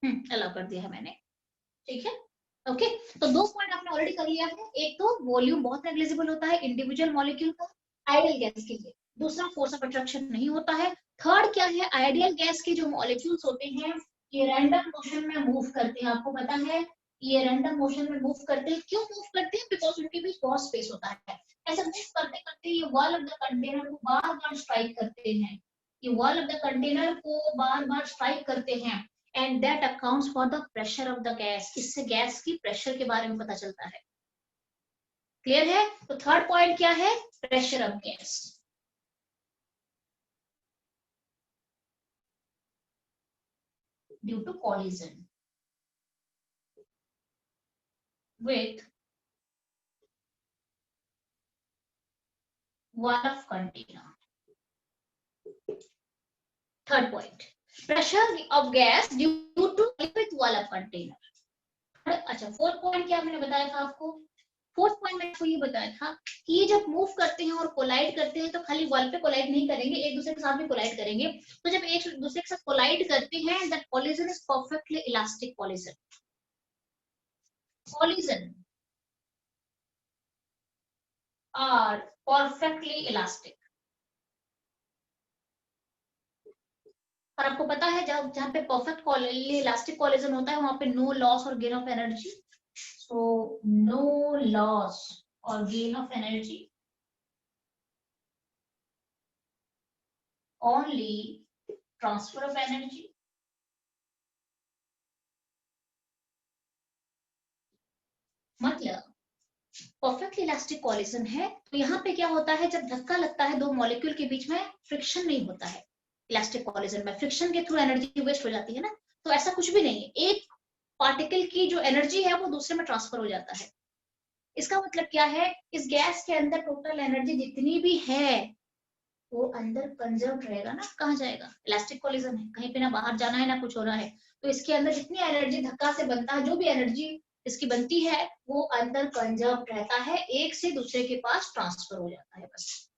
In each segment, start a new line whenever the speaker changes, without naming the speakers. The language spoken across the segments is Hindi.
अलाउ कर दिया है मैंने, ठीक है। ओके, तो 2 पॉइंट आपने ऑलरेडी कर लिया है। एक तो वॉल्यूम बहुत नेग्लिजिबल होता है इंडिविजुअल मॉलिक्यूल का आइडियल गैस के लिए, दूसरा फोर्स ऑफ अट्रैक्शन नहीं होता है। थर्ड क्या है, आइडियल गैस के जो मॉलिक्यूल्स होते हैं ये रैंडम मोशन में मूव करते हैं, आपको पता है ये रैंडम मोशन में मूव करते हैं। क्यों मूव करते हैं? बिकॉज उनके बीच बहुत स्पेस होता है। ऐसे मूव करते करते ये वॉल ऑफ द कंटेनर को बार बार स्ट्राइक करते हैं, ये वॉल ऑफ द कंटेनर को बार बार स्ट्राइक करते हैं, and that accounts for the pressure of the gas. इससे गैस की प्रेशर के बारे में पता चलता है। क्लियर है? तो थर्ड पॉइंट क्या है, pressure of gas due to collision with wall of container. Third point, pressure of gas due to with wall of container. अच्छा, फोर्थ पॉइंट क्या मैंने बताया था आपको? फोर्थ पॉइंट मैंने आपको ये बताया था कि ये जब मूव करते हैं और कोलाइड करते हैं तो खाली वॉल पे कोलाइड नहीं करेंगे, एक दूसरे के साथ भी कोलाइड करेंगे। तो जब एक दूसरे के साथ कोलाइड करते हैं that collision is perfectly elastic collision. Collision are perfectly elastic. और आपको पता है जब जहाँ पे परफेक्ट इलास्टिक कोलिजन होता है वहां पे नो लॉस और gain of energy. So no loss और gain of energy, only transfer of energy. मतलब परफेक्ट इलास्टिक कोलिजन है तो यहाँ पे क्या होता है, जब धक्का लगता है दो मॉलिक्यूल के बीच में फ्रिक्शन नहीं होता है। इलास्टिक कोलिजन में फ्रिक्शन के थ्रू एनर्जी वेस्ट हो जाती है ना, तो ऐसा कुछ भी नहीं है। एक पार्टिकल की जो एनर्जी है वो दूसरे में ट्रांसफर हो जाता है। इसका मतलब क्या है, इस गैस के अंदर टोटल एनर्जी जितनी भी है वो अंदर कंजर्व रहेगा ना, कहाँ जाएगा? इलास्टिक कोलिजन है, कहीं पे ना बाहर जाना है ना कुछ हो रहा है, तो इसके अंदर जितनी एनर्जी धक्का से बनता है, जो भी एनर्जी इसकी बनती है वो अंदर कंजर्व रहता है, एक से दूसरे के पास ट्रांसफर हो जाता है बस।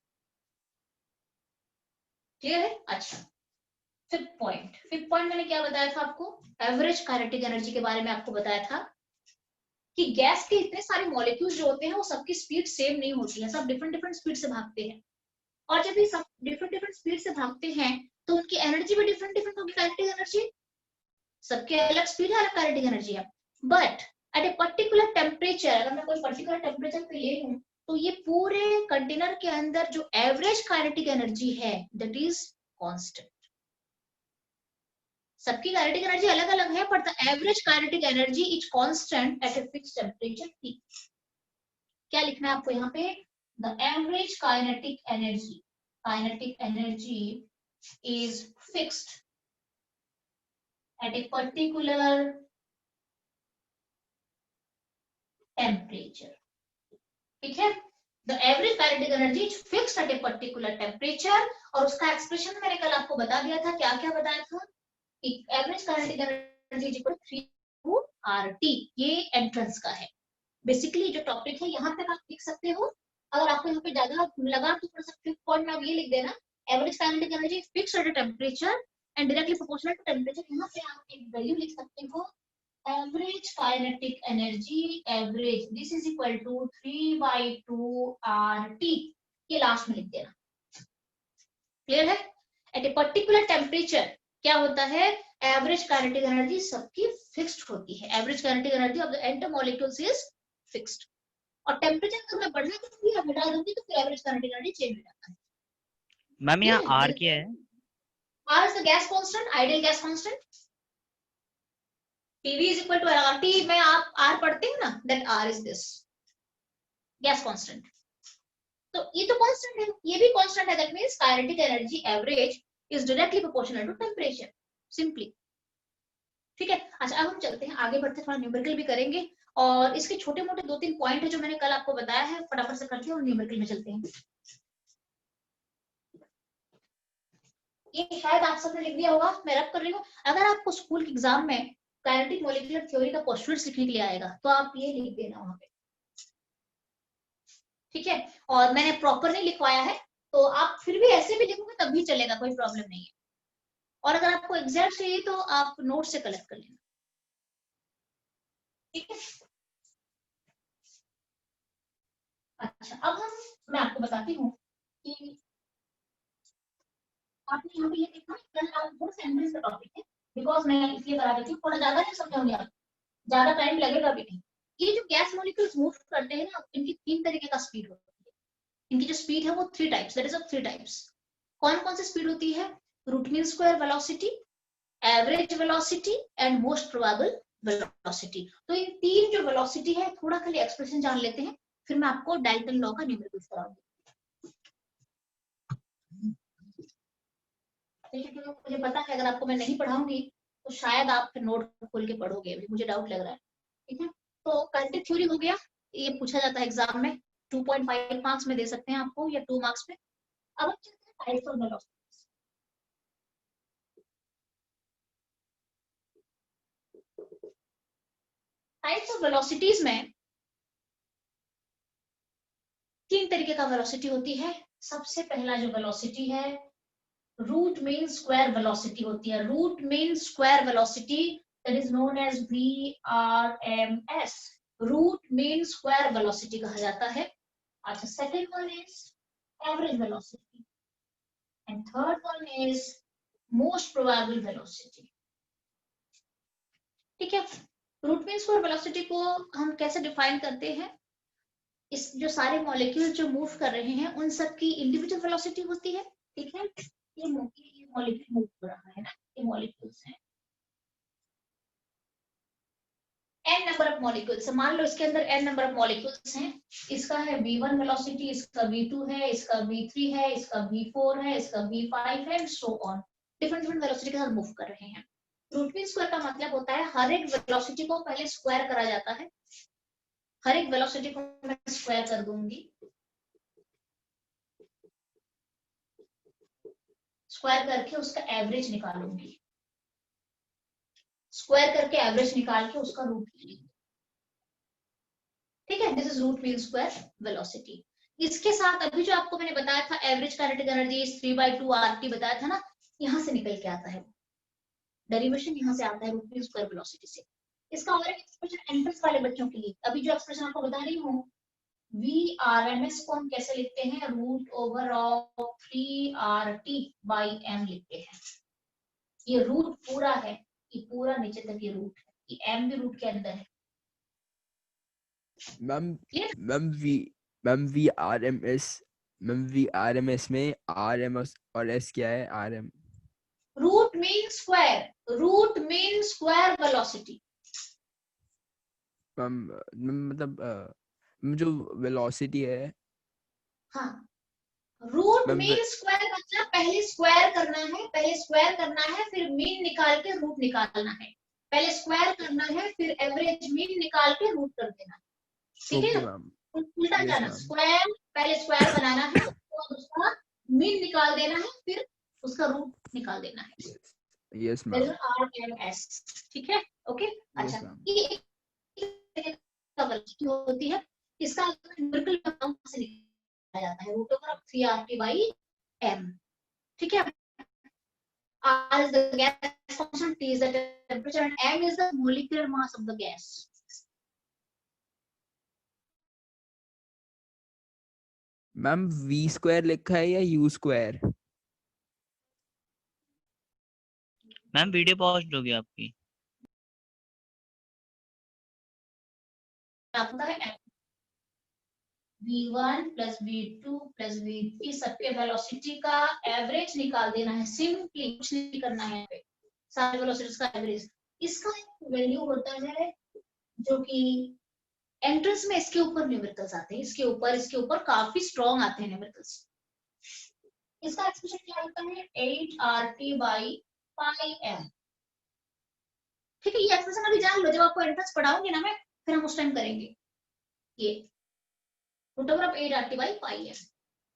क्लियर है? अच्छा, फिफ्थ पॉइंट मैंने क्या बताया था आपको? एवरेज काइनेटिक एनर्जी के बारे में आपको बताया था कि गैस के इतने सारे मॉलिक्यूल्स जो होते हैं वो सबकी स्पीड सेम नहीं होती है, सब डिफरेंट डिफरेंट स्पीड से भागते हैं। और जब ये सब डिफरेंट डिफरेंट स्पीड से भागते हैं तो उनकी एनर्जी भी डिफरेंट डिफरेंट होगी। काइनेटिक एनर्जी सबके अलग स्पीड है, अलग काइनेटिक एनर्जी है, but at a particular temperature, अगर मैं कोई पर्टिकुलर टेम्परेचर पे ले लूं तो ये पूरे कंटेनर के अंदर जो एवरेज काइनेटिक एनर्जी है दैट इज कांस्टेंट। सबकी काइनेटिक एनर्जी अलग अलग है पर the average kinetic energy is constant eight a fixed temperature T। क्या लिखना है आपको यहाँ पे? The average kinetic energy is fixed at a particular temperature। ठीक है, the average kinetic energy is fixed at a particular temperature. और उसका एक्सप्रेशन मैंने कल आपको बता दिया था, क्या क्या बताया था? Average kinetic energy is equal to RT। ये एंट्रेंस का है, बेसिकली जो टॉपिक है यहाँ तक आप लिख सकते हो। अगर आपको यहाँ पे ज्यादा लगा तो पढ़ सकते हो, पॉइंट में आप ये लिख देना, average kinetic energy fixed at temperature and directly proportional to temperature. यहाँ पे आप एक वैल्यू लिख सकते हो, average kinetic energy average this is equal to 3/2 RT। ये लास्ट में लिख देना। क्लियर है? एट ए पर्टिकुलर टेम्परेचर क्या होता है, एवरेज काइनेटिक एनर्जी सबकी फिक्स्ड होती है। Average kinetic energy of the entire molecules is fixed. और टेम्परेचर अगर मैं बढ़ा दूंगी या घटा दूंगी तो फिर एवरेज काइनेटिक एनर्जी चेंज हो जाता है।
मैम यहाँ R क्या है?
R is the gas constant, ideal gas constant. PV is equal to RT में आप R पढ़ते हैं ना, that R is this gas constant। तो ये तो कांस्टेंट है, ये भी कांस्टेंट है, that means kinetic energy average is directly proportional to temperature, simply। ठीक है, अच्छा अब हम चलते हैं आगे बढ़ते, थोड़ा न्यूमेरिकल भी करेंगे और इसके छोटे मोटे 2-3 पॉइंट है जो मैंने कल आपको बताया है, फटाफट से करते हैं और न्यूमेरिकल में चलते हैं। ये शायद आप सबने लिख दिया होगा, मैं रब कर रही हूँ। अगर आपको स्कूल के एग्जाम में काइनेटिक मॉलिक्यूलर थ्योरी का पोस्टुलेट्स लिखने के लिए आएगा तो आप ये लिख देना वहां पे, ठीक है। और मैंने प्रॉपर नहीं लिखवाया है तो आप फिर भी ऐसे भी लिखोगे तब भी चलेगा, कोई प्रॉब्लम नहीं है। और अगर आपको एग्जैक्ट चाहिए तो आप नोट से कलेक्ट कर लेना। ठीक है। अच्छा, अब मैं आपको बताती हूँ कि आपने यहाँ पे ये देखा, कल आप थोड़ा सा एंग्लिश का टॉपिक है, बिकॉज मैं इसलिए करा देती हूँ, थोड़ा ज्यादा नहीं समझाऊंगी, आप ज्यादा टाइम लगेगा भी नहीं। ये जो गैस मॉलिक्यूल्स मूव करते हैं ना, इनकी 3 तरीके का स्पीड होती है। इनकी जो स्पीड है वो 3 types, that is of 3 types. कौन कौन सी स्पीड होती है? Root mean square velocity, average velocity and most probable velocity. तो इन 3 जो वेलोसिटी है, थोड़ा खाली एक्सप्रेशन जान लेते हैं, फिर मैं आपको डाल्टन लॉ का न्यूमेरिकल्स कराऊंगी। मुझे पता है अगर आपको मैं नहीं पढ़ाऊंगी तो शायद आप फिर नोट खोल के पढ़ोगे, मुझे डाउट लग रहा है। ठीक है, तो काइनेटिक थ्योरी हो गया, ये पूछा जाता है एग्जाम में, 2.5 मार्क्स में दे सकते हैं आपको, या 2 मार्क्स में। अब हम चलते हैं types of velocities. Types of velocities में 3 तरीके का वेलोसिटी होती है। सबसे पहला जो वेलोसिटी है, रूट मीन स्क्वायर वेलोसिटी होती है। Root mean square velocity, that is known as VRMS, root mean square velocity कहा जाता है। अच्छा, second one is average velocity and third one is most probable velocity. ठीक है, रूट मीन स्क्वायर वेलोसिटी को हम कैसे डिफाइन करते हैं? इस जो सारे मॉलिक्यूल जो मूव कर रहे हैं उन सब की इंडिविजुअल वेलोसिटी होती है। ठीक है, ये मॉलिक्यूल मूव कर रहा है ना, ये मॉलिक्यूल्स हैं, n नंबर ऑफ मॉलिक्यूल्स, मान लो इसके अंदर n नंबर ऑफ मॉलिक्यूल्स हैं। इसका है v1 वेलोसिटी, इसका v2 है, इसका v3 है, इसका v4 है, इसका v5 है, and so on. Different different velocity के साथ मूव कर रहे हैं। रूट मीन स्क्वायर का मतलब होता है हर एक वेलोसिटी को पहले स्क्वायर करा जाता है। हर एक वेलोसिटी को मैं स्क्वायर कर दूंगी, स्क्वायर करके उसका एवरेज निकालूंगी, स्क्वायर करके एवरेज निकाल के उसका रूट लेंगे। ठीक है, this is root mean square velocity. इसके साथ अभी जो आपको मैंने बताया था एवरेज काइनेटिक एनर्जी 3/2 RT बताया था ना, यहां से निकल के आता है, डेरिवेशन यहां से आता है रूट मीन स्क्वायर वेलोसिटी से। इसका और एक एक्सप्रेशन एंट्रेंस वाले बच्चों के लिए, अभी जो एक्सप्रेशन आपको बता रही हूँ, VRMS को हम कैसे लिखते हैं? रूट ओवर ऑफ 3RT/m लिखते हैं। ये रूट पूरा है, ये पूरा नीचे तक ये रूट है, ये m भी रूट के अंदर है।
मैम VRMS में RMS और S क्या है? RM
root mean square, root mean square velocity.
Ma'am, मतलब जो वेलोसिटी है,
हाँ, रूट
मैम
मीन स्क्वायर मतलब पहले स्क्वायर करना है, पहले स्क्वायर करना है, फिर मीन निकाल के रूट निकालना है। पहले स्क्वायर करना है, फिर एवरेज मीन निकाल के रूट कर देना है। ठीक
ओके
है,
मैम,
उल्टा
यस
जाना,
मैम,
स्क्वायर पहले स्क्वायर बनाना है और उसका मीन निकाल देना है, फिर उसका रूट निकाल देना है।
Yes ma'am,
RMS। ठीक है, ओके।
यस
अच्छा,
मैम।
ये होती है, इसका न्यूमेरिकल फॉर्म से लिखा जाता है, रूट ओवर 3RT/m। ठीक है, R is the gas constant, T is the temperature, and m is the molecular mass of the gas.
Ma'am V square लिखा है या U square?
Ma'am video pause होगी आपकी।
आपका है v1 plus v2 plus v3 सबके वेलोसिटी का एवरेज निकाल देना है, सिंपली कुछ नहीं करना है, सारे वेलोसिटीज का एवरेज। इसका एक वैल्यू होता है जो कि एंट्रेंस में इसके ऊपर न्यूमेरिकल्स आते हैं, इसके ऊपर काफी स्ट्रॉन्ग आते हैं न्यूमेरिकल्स। इसका एक्सप्रेशन क्या होता है? 8RT/πm। ठीक है, ये एक्सप्रेशन अभी जान लो, जब आपको एंट्रेंस पढ़ाऊंगी ना मैं, फिर हम उस टाइम करेंगे। ये root over of 8RT/πm.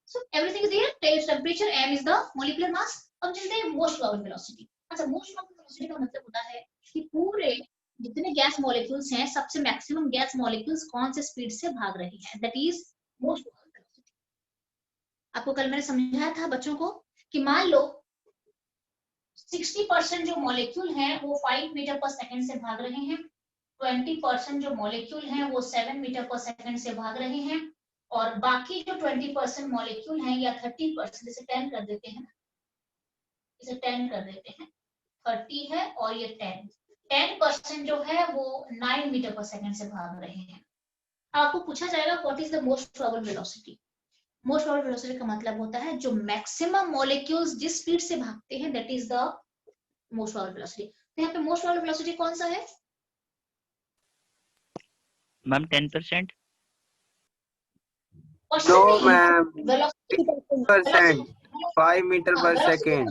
So everything is here. Temperature, m is the molecular mass. अब चलते हैं मोस्ट प्रोबेबल वेलोसिटी। अच्छा, मोस्ट प्रोबेबल वेलोसिटी का मतलब होता है कि पूरे जितने गैस मॉलिक्यूल्स हैं, सबसे मैक्सिमम गैस मॉलिक्यूल्स कौन से स्पीड से भाग रही हैं, that is most probable velocity. आपको कल मैंने समझाया था बच्चों को कि मान लो 60% जो मॉलिक्यूल हैं वो 5 मीटर पर सेकंड से भाग रहे हैं, 20% जो मॉलिक्यूल हैं वो 7 मीटर पर सेकंड से भाग रहे हैं, और बाकी जो 20% मॉलिक्यूल हैं या 30%, इसे 10 कर देते हैं, इसे 10 कर देते हैं, 30 है और ये 10% जो है वो 9 मीटर पर सेकंड से भाग रहे हैं। आपको पूछा जाएगा what is the most probable velocity. Most probable velocity का मतलब होता है जो मैक्सिमम मॉलिक्यूल्स जिस स्पीड से भागते हैं, that is the most probable velocity. तो यहाँ पे मोस्ट प्रोबेबल वेलोसिटी कौन सा है?
मैम 10%।
नो मैम, 50%, 5 मीटर पर सेकेंड।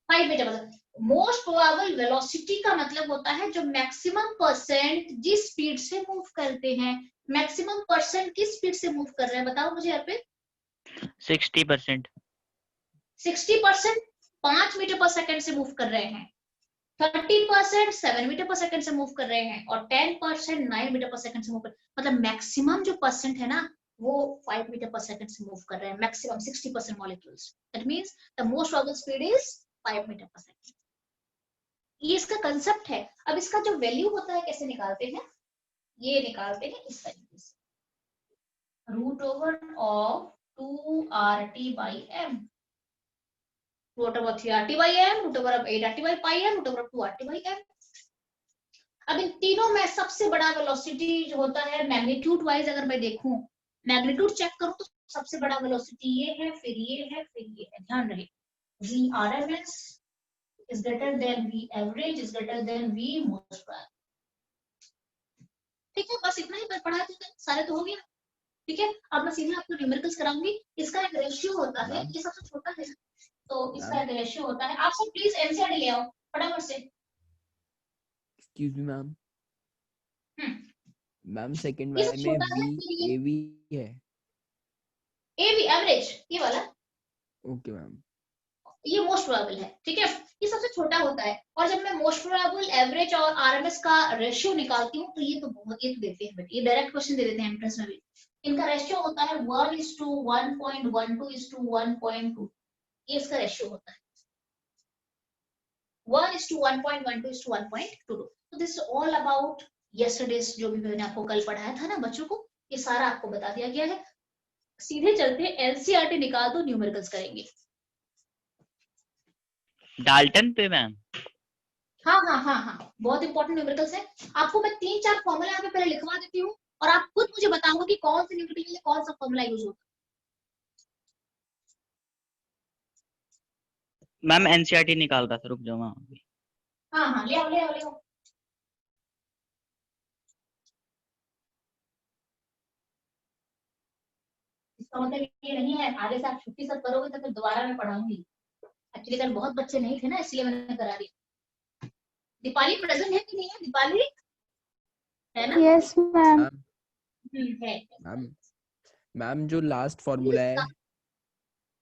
5 मीटर पर मोस्ट प्रोबेबल वेलोसिटी का मतलब होता है जो मैक्सिमम परसेंट जिस स्पीड से मूव करते हैं। मैक्सिमम परसेंट किस स्पीड से मूव कर रहे हैं बताओ मुझे यहाँ पे?
60%।
60% 5 मीटर पर सेकंड से मूव कर रहे हैं, 30% 7 मीटर पर सेकंड से मूव कर रहे हैं, और 10% 9 मीटर पर सेकंड से मूव कर, मतलब मैक्सिमम जो परसेंट है ना वो 5 मीटर पर सेकंड से मूव कर रहे हैं, maximum 60% molecules. That means the most probable speed is 5 metre पर सेकंड। ये इसका कंसेप्ट है। अब इसका जो वैल्यू होता है कैसे निकालते हैं? ये निकालते हैं इस तरीके से, √/2 2RT/m, √3RT/m, √8RT/m, √2RT/m। अब इन तीनों में सबसे बड़ा वेलोसिटी जो होता है मैग्नीट्यूड वाइज, अगर मैं देखूं मैग्नीट्यूड चेक करूं तो सबसे बड़ा वेलोसिटी ये है, फिर ये है, फिर ये है। ध्यान रहे Vrms is greater than V average is greater than V most probable। ठीक है, बस इतना ही पढ़ा है, सारे तो हो गया। ठीक है, अब मैं सीधे आपको न्यूमेरिकल्स कराऊंगी। इसका एक रेशियो होता है, ये सबसे छोटा है तो इसका एक रेशियो होता है। आप सब प्लीज एनसीईआरटी ले आओ फटाफट से।
Excuse me ma'am, ma'am second
ये
वाले
सब
में
छोटा है,
वी एवी है।
एवी एवरेज ये वाला,
ओके मैम।
ये मोस्ट प्रोबेबल है। ठीक है, ये सबसे छोटा होता है, और जब मैं मोस्ट प्रोबेबल, एवरेज और आरएमएस का रेशियो निकालती हूँ तो ये तो बहुत, ये तो देते हैं बेटे, ये डायरेक्ट क्वेश्चन दे देते हैं एंट्रेंस में भी। इनका रेशियो होता है 1:1.12:1.2। ये इसका रेशियो होता है 1:1.12:1.22। तो दिस ऑल अबाउट यस्टरडेज, जो भी मैंने आपको कल पढ़ाया था ना बच्चों को, ये सारा आपको बता दिया गया है। सीधे चलते एनसीईआरटी निकाल दो, न्यूमेरिकल्स करेंगे।
डाल्टन पे मैम।
हाँ, बहुत इंपॉर्टेंट न्यूमेरिकल्स है। आपको मैं 3-4 फॉर्मूला यहाँ पे पहले लिखवा देती हूँ, और आप खुद मुझे बताओगे कि कौन से न्यूमेरिकल के लिए कौन सा फॉर्मूला यूज होता
मैम एनसीईआरटी निकाल रहा था, रुक जाओ मैम।
है। हाँ, ले आओ। इसका मतलब ये नहीं है आगे से आप छुट्टी सब करोगे तो फिर दोबारा मैं पढ़ाऊंगी। एक्चुअली कल बहुत बच्चे नहीं थे ना, इसलिए मैंने करा दिया। दीपाली प्रेजेंट है कि नहीं है? दीपाली है ना?
Yes ma'am.
है।
मैम जो लास्ट फॉर्मूला है,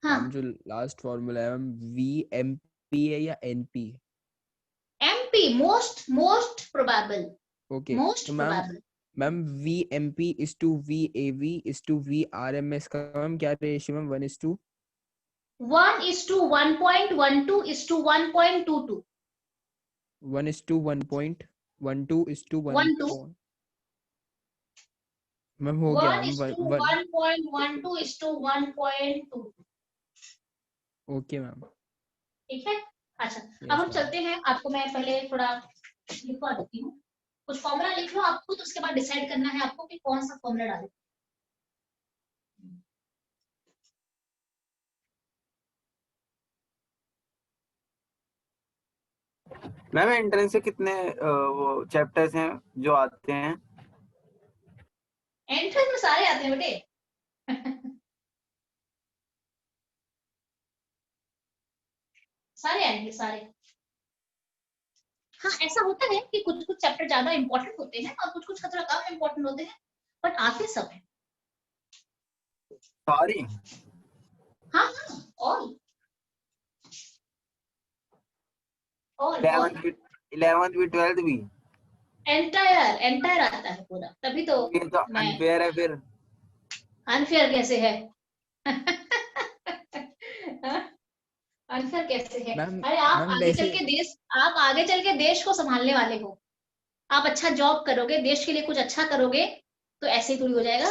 हाँ,
मैम जो लास्ट फॉर्मूला है मैम, VMP है या NP?
MP most probable.
Okay,
most
तो ma'am
probable
VMP is to VAV is to VRMS का मैम क्या रेशियो मैम? 1:1.12
1:1.12:1.22।
1:1.12 मैम हो गया मैम
1:1.12:1.2।
Okay ma'am.
ठीक है, अच्छा अब हम चलते हैं। आपको मैं पहले थोड़ा लिखवा देती हूँ, कुछ फॉर्मूला लिख लो आपको, तो उसके बाद डिसाइड करना है आपको कि कौन सा फॉर्मूला डालें।
मैम एंट्रेंस से कितने वो चैप्टर्स हैं जो आते हैं?
एंट्रेंस में सारे आते हैं बेटे। सारे आएंगे सारे। हाँ, ऐसा होता है कि कुछ कुछ चैप्टर ज्यादा इंपॉर्टेंट होते हैं और कुछ कुछ थोड़ा कम इंपॉर्टेंट होते हैं, बट आते सब है।
सारे?
हाँ, ऑल
11th भी 12th भी?
एंटायर आता है पूरा, तभी तो
ये तो अनफेयर है फिर।
अनफेयर कैसे है? अनफेयर कैसे है?
मैम
अरे आप
मैम
आगे चल
वैसे
के देश, आप आगे चल के देश को संभालने वाले हो। आप अच्छा जॉब करोगे, देश के लिए कुछ अच्छा करोगे, तो ऐसे ही थोड़ी हो जाएगा।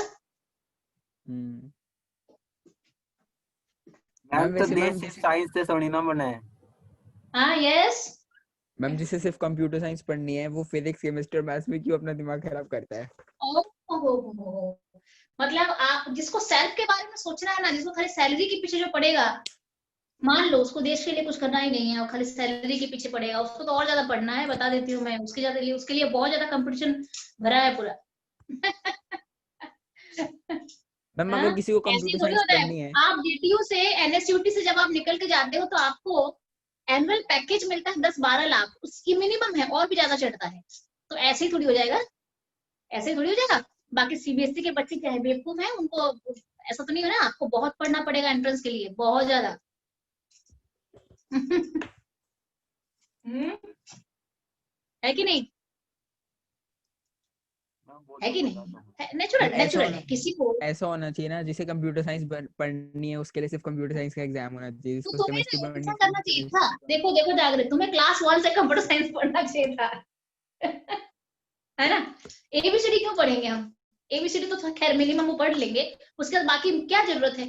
मैम तो
वैसे
देश
मैम
सिर्फ साइंस से थोड़ी ना बना है।
हाँ यस।
मैम जिसे सिर्फ कंप्यूटर साइंस पढ़नी है वो फिजिक्स केमिस्ट्री और मैथ्स में क्यों अपना दिमाग खराब करता है?
ओहो, मतलब आप जिसको सेल्फ के बारे में सोचना है ना, जिसको खाली सैलरी के पीछे जो पड़ेगा, मान लो उसको देश के लिए कुछ करना ही नहीं है और खाली सैलरी के पीछे पड़ेगा, उसको तो और ज्यादा पढ़ना है, बता देती हूँ मैं। उसके लिए बहुत ज्यादा कंपटीशन भरा है पूरा।
मैम
हाँ?
अगर किसी को
ऐसे ही
कंप्यूटर
थोड़ी
साइंस
होता है।
पढ़नी है,
आप DTU से NSUT से जब आप निकल के जाते हो तो आपको एनुअल पैकेज मिलता है 10-12 लाख, उसकी मिनिमम है, और भी ज्यादा चढ़ता है। तो ऐसे ही थोड़ी हो जाएगा, ऐसे ही थोड़ी हो जाएगा। बाकी CBSE के बच्चे चाहे बेवकूफ है, उनको ऐसा तो नहीं है ना, आपको बहुत पढ़ना पड़ेगा एंट्रेंस के लिए, बहुत ज्यादा। है कि नहीं?
मैम वो
है
तो
कि
पता
नहीं?
था।
नेचुरल
मैम
नेचुरल है किसी को।
ऐसा होना चाहिए ना, जिसे कंप्यूटर साइंस पढ़नी है उसके लिए सिर्फ कंप्यूटर साइंस का एग्जाम होना चाहिए,
तो
जिसको
तुम्हें
केमिस्ट्री
ना
पढ़नी
ऐसा
है
करना चाहिए था। देखो देखो जागृत, तुम्हें क्लास 1 से कंप्यूटर साइंस पढ़ना चाहिए था। है ना? ABCD क्यों पढ़ेंगे हम? ABCD तो खैर मिनिमम वो पढ़ लेंगे, उसके बाद बाकी क्या जरूरत है?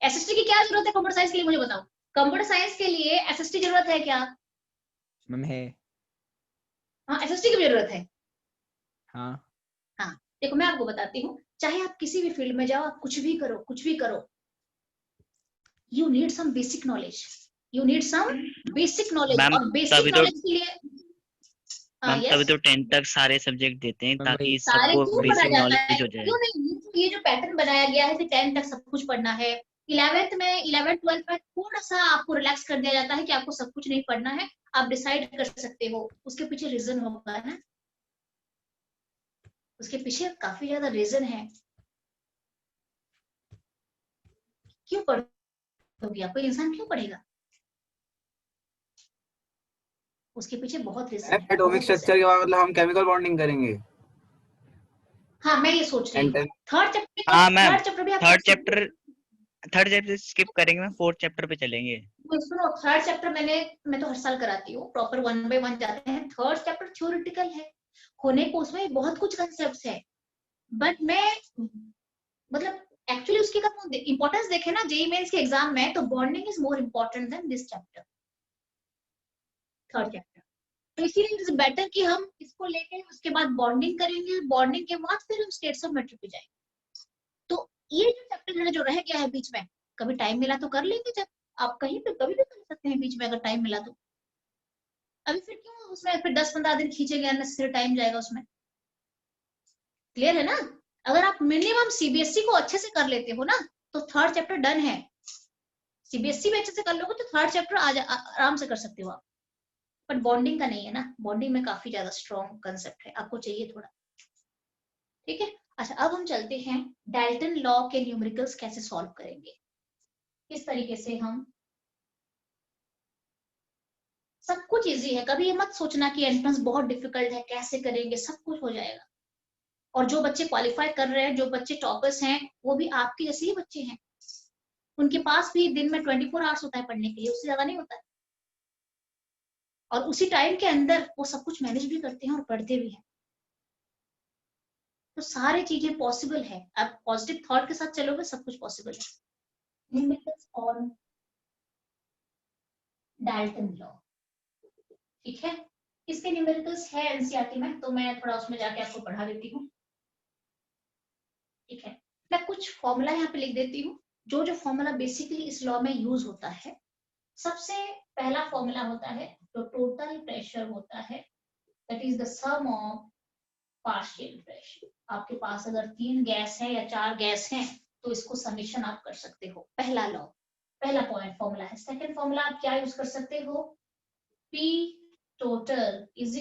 SST की क्या जरूरत है कंप्यूटर साइंस के लिए, मुझे बताओ। कंप्यूटर साइंस के लिए SST जरूरत है क्या?
मैम है।
हाँ, SST की भी जरूरत है।
हाँ
हाँ, देखो मैं आपको बताती हूँ, चाहे आप किसी भी फील्ड में जाओ, आप कुछ भी करो, कुछ भी करो, you need some basic knowledge, you need some basic knowledge.
Ma'am
और बेसिक
तभी तो
नॉलेज के लिए
मैम तभी
यस,
तो 10th तक सारे सब्जेक्ट देते हैं
मैम वही
ताकि
सारे
सबको
क्यों पढ़ा
बेसिक
जाता है?
नॉलेज हो जाए।
क्यों नहीं? ये जो पैटर्न बनाया गया है कि 10 तक सब कुछ पढ़ना है, 11th 12th में थोड़ा सा आपको रिलैक्स कर दिया जाता है कि आपको सब कुछ नहीं पढ़ना है, आप डिसाइड कर सकते हो। उसके पीछे रीजन होगा ना, उसके पीछे काफी ज्यादा रीजन है। क्यों पढ़ोगे आप? कोई इंसान क्यों पढ़ेगा? उसके पीछे बहुत रीजन है,
एटॉमिक
बहुत रीजन
स्ट्रक्चर
है।
के बाद मतलब हम केमिकल बॉन्डिंग करेंगे।
हाँ, मैं ये सोच रही हूँ
एंड
थर्ड चैप्टर
हाँ मैम,
थर्ड चैप्टर भी आप कर
थर्ड
सकते हो।
चैप्टर थर्ड चैप्टर स्किप करेंगे मैम, फोर्थ चैप्टर पे चलेंगे।
तो सुनो, थर्ड चैप्टर मैं तो हर साल कराती हूँ, प्रॉपर 1 by 1 जाते हैं। थर्ड चैप्टर थ्योरेटिकल है, होने को उसमें बहुत कुछ कंसेप्ट है, बट मैं मतलब एक्चुअली उसकी का इंपॉर्टेंस देखे ना JEE मेंस के एग्जाम में, तो bonding is more important then this chapter, third chapter. तो इसीलिए इट्स बेटर कि हम इसको लेके उसके बाद बॉन्डिंग करेंगे, बॉन्डिंग के बाद फिर हम स्टेट्स ऑफ मैटर पे जाएंगे। तो ये जो चैप्टर है जो रह गया है बीच में, कभी टाइम मिला तो कर लेंगे, जब आप कहीं पे कभी भी कर सकते हैं बीच में अगर टाइम मिला तो। अभी फिर क्यों उसमें फिर 10-15 दिन खींचेंगे, अननेसेसरी टाइम जाएगा उसमें। क्लियर है ना? अगर आप मिनिमम CBSE को अच्छे से कर लेते हो ना, तो थर्ड चैप्टर डन है। CBSE में अच्छे से कर लोगे तो थर्ड चैप्टर आराम से कर सकते हो आप। बट बॉन्डिंग का नहीं है ना, बॉन्डिंग में काफी ज्यादा स्ट्रॉन्ग कंसेप्ट है, आपको चाहिए थोड़ा। ठीक है, अच्छा अब हम चलते हैं डाल्टन लॉ के न्यूमेरिकल्स कैसे सॉल्व करेंगे, किस तरीके से हम। सब कुछ इजी है, कभी ये मत सोचना कि एंट्रेंस बहुत डिफिकल्ट है, कैसे करेंगे, सब कुछ हो जाएगा। और जो बच्चे क्वालिफाई कर रहे हैं, जो बच्चे टॉपर्स हैं, वो भी आपके जैसे ही बच्चे हैं, उनके पास भी दिन में 24 आवर्स होता है पढ़ने के लिए, उससे ज्यादा नहीं होता है। और उसी टाइम के अंदर वो सब कुछ मैनेज भी करते हैं और पढ़ते भी हैं। तो सारी चीजें पॉसिबल है, आप पॉजिटिव थॉट के साथ चलोगे सब कुछ पॉसिबल है। न्यूमेरिकल्स ऑन डाल्टन लॉ, ठीक है। इसके न्यूमेरिकल्स है एनसीईआरटी में, तो मैं थोड़ा उसमें जाके आपको पढ़ा देती हूँ। ठीक है, मैं कुछ फॉर्मूला यहाँ पे लिख देती हूँ, जो जो फॉर्मूला बेसिकली इस लॉ में यूज होता है। सबसे पहला फॉर्मूला होता है, जो टोटल प्रेशर होता है, that is the sum of partial pressure. आपके पास अगर 3 गैस है या 4 गैस है, तो इसको समेशन आप कर सकते हो। पहला लॉ, पहला पॉइंट फॉर्मूला है। सेकंड फॉर्मूला आप क्या यूज कर सकते हो, P टोटल इज